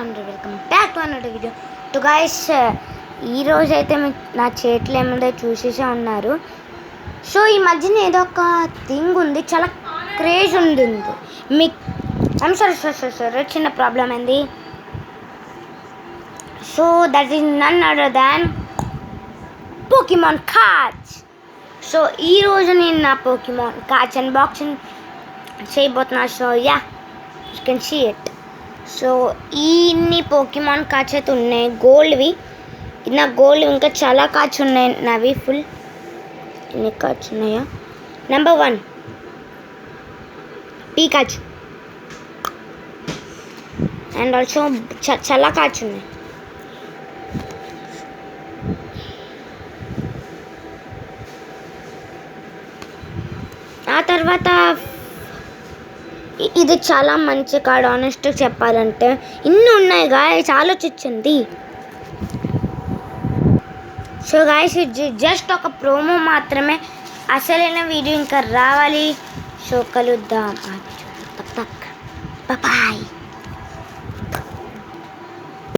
And welcome back to another video. To guys, ఈరోజు అయితే మీకు నా చేతిలో ఏముందో చూసేసే ఉన్నారు. సో ఈ మధ్యన ఏదో ఒక థింగ్ ఉంది, చాలా క్రేజ్ ఉంది మీకు. సరే చిన్న ప్రాబ్లం అయింది. So that is none other than Pokemon cards. So ఈరోజు నేను నా పోకీమాన్ కార్డ్స్ అన్బాక్సింగ్ చేయబోతున్నా. So yeah, you can see it. So ఇన్ని పోకీమాన్ కార్డ్స్ అయితే ఉన్నాయి, గోల్డ్వి. నా గోల్డ్ ఇంకా చాలా కార్డ్స్ ఉన్నాయి నావి. ఫుల్ ఎన్ని కార్డ్స్ ఉన్నాయా? నెంబర్ 1 పీకాచు. అండ్ ఆల్సో చాలా కార్డ్స్ ఉన్నాయి. ఆ తర్వాత ఇది చాలా మంచి కార్డ్, ఆనెస్ట్గా చెప్పాలంటే. ఇన్ని ఉన్నాయి గాయస్, ఆలోచించండి. సో గాయస్, ఇది జస్ట్ ఒక ప్రోమో మాత్రమే. అసలైన వీడియో ఇంకా రావాలి. సో కలుద్దాం. బాయ్.